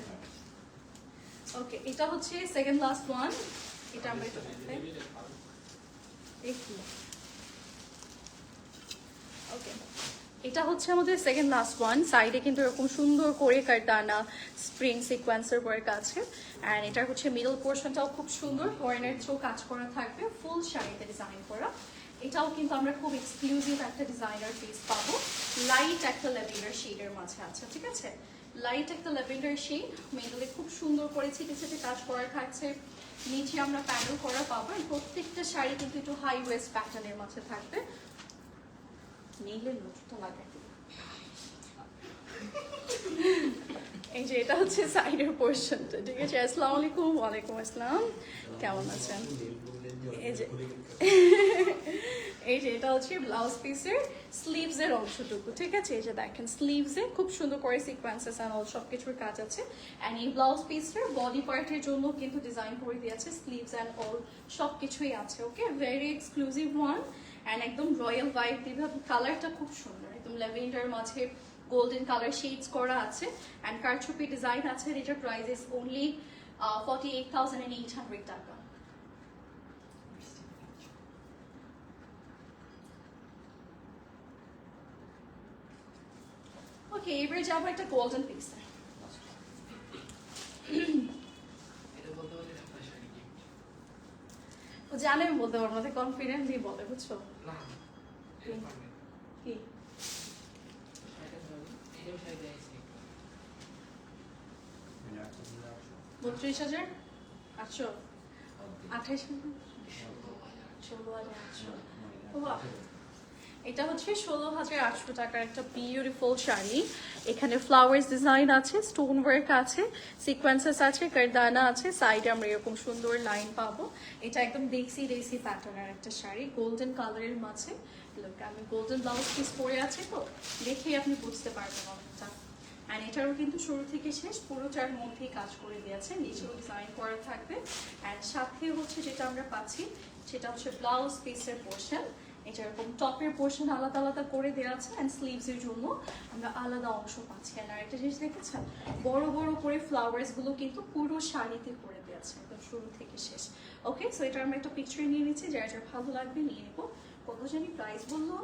ওকে এটা হচ্ছে সেকেন্ড লাস্ট ওয়ান এটা আমরা একটু দেখাই ওকে এটা হচ্ছে আমাদের সেকেন্ড লাস্ট ওয়ান সাইডে কিন্তু এরকম সুন্দর করে কারদানা স্প্রিং সিকোয়েন্সের ওয়ার্ক আছে অ্যান্ড এটা হচ্ছে মিডল পোর্শনটাও খুব সুন্দর ফরেনের থ্রু কাজ করা থাকবে ফুল শাড়িতে ডিজাইন করা এটাও কিন্তু আমরা খুব এক্সক্লুসিভ একটা ডিজাইনার পিস পাবো লাইট একটা ল্যাভেন্ডার শেডের মাঝে আছে ঠিক আছে লাইট একটা ল্যাভেন্ডার শেড মিডলে খুব সুন্দর করে ছিটে ছিটে কাজ করা থাকছে নিচে আমরা প্যানেল করা পাবো প্রত্যেকটা শাড়ি কিন্তু একটু হাই ওয়েস্ট প্যাটার্নের মাঝে থাকবে নীলের নজরটা লাগাই এই যে এটা হচ্ছে সাইডের পোর্শনটা ঠিক আছে আসসালামু আলাইকুম ওয়ালাইকুম আসসালাম কেমন আছেন এই যে এই যে এটা হচ্ছে ব্লাউজ পিসের স্লিভস এর অংশটুকু ঠিক আছে এই যে দেখেন স্লিভস এ খুব সুন্দর করে সিকোয়েন্সেস এন্ড অল সবকিছুর কাজ আছে এন্ড এই ব্লাউজ পিসের বডি পার্টের জন্য কিন্তু ডিজাইন করে দিয়েছে স্লিভস এন্ড অল সবকিছুই আছে okay very exclusive one and একদম রয়্যাল ভাইব দিবে কালারটা খুব সুন্দর একদম ল্যাভেন্ডার মাঝে গোল্ডেন কালার শেডস করা আছে এন্ড কারচুপি ডিজাইন আছে এটার প্রাইস ইজ অনলি 48,800 টাকা ওকে এবারে যাবো একটা গোল্ডেন পিস ও জানে আমি বলতে পারবো না কনফিডেন্টলি বলে বুঝছো কি 32,800 28,000 এটা হচ্ছে 16,800 টাকার একটা বিউটিফুল শাড়ি এখানে ফ্লাওয়ার্স ডিজাইন আছে স্টোন ওয়ার্ক আছে সিকোয়েন্সেস আছে কারদানা আছে সাইডে আমরা এরকম সুন্দর লাইন পাবো এটা একদম দেশি প্যাটার্নের একটা শাড়ি গোল্ডেন কালারের মাঝে লুক আমি গোল্ডেন ব্লাউজ পিস পরে আছে তো দেখেই আপনি বুঝতে পারবেন অনেকটা অ্যান্ড এটারও কিন্তু শুরু থেকে শেষ পুরোটার মধ্যেই কাজ করে দিয়েছে নিচেও ডিজাইন করা থাকবে অ্যান্ড সাথে হচ্ছে যেটা আমরা পাচ্ছি সেটা হচ্ছে ব্লাউজ পিসের পোর্শন এটা এরকম টপের পোর্শন আলাদা আলাদা করে দেওয়া আছে অ্যান্ড স্লিভসের জন্য আমরা আলাদা অংশ পাচ্ছি আর একটা জিনিস দেখেছেন বড় বড় করে ফ্লাওয়ার্সগুলো কিন্তু পুরো শাড়িতে করে দেওয়া আছে একদম শুরু থেকে শেষ ওকে সো এটা আমরা একটা পিকচার নিয়ে নিচ্ছি যার যার ভালো লাগবে নিয়ে নেবো কত জানি প্রাইস বললো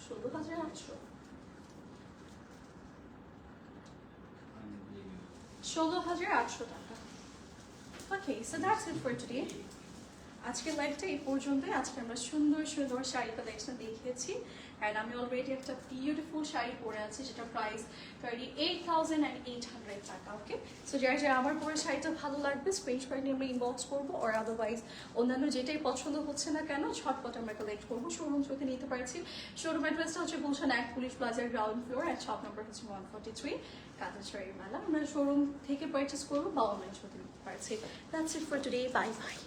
16,800 16,800 টাকা okay so that's it for today আজকের লাইভটা এই পর্যন্তই আজকে আমরা সুন্দর সুন্দর শাড়ি কালেকশন দেখিয়েছি অ্যান্ড আমি অলরেডি একটা বিউটিফুল শাড়ি পরে আছি যেটা প্রাইস 38,800 টাকা ওকে সো যারা আমার পরে শাড়িটা ভালো লাগবে স্ক্রিনশট নিয়ে আমরা ইনবক্স করবো আর আদারওয়াইজ অন্যান্য যেটাই পছন্দ হচ্ছে না কেন ঝটপট আমরা কালেক্ট করবো শোরুম থেকে নিতে পারছি শোরুম অ্যাড্রেসটা হচ্ছে গুলশান 1 পুলিশ প্লাজার ground floor and shop number হচ্ছে 143 কাতার শাড়ির মেলা আমরা শোরুম থেকে পারচেস করবো বা অনলাইন শোতে নিতে পারছি that's it for today bye bye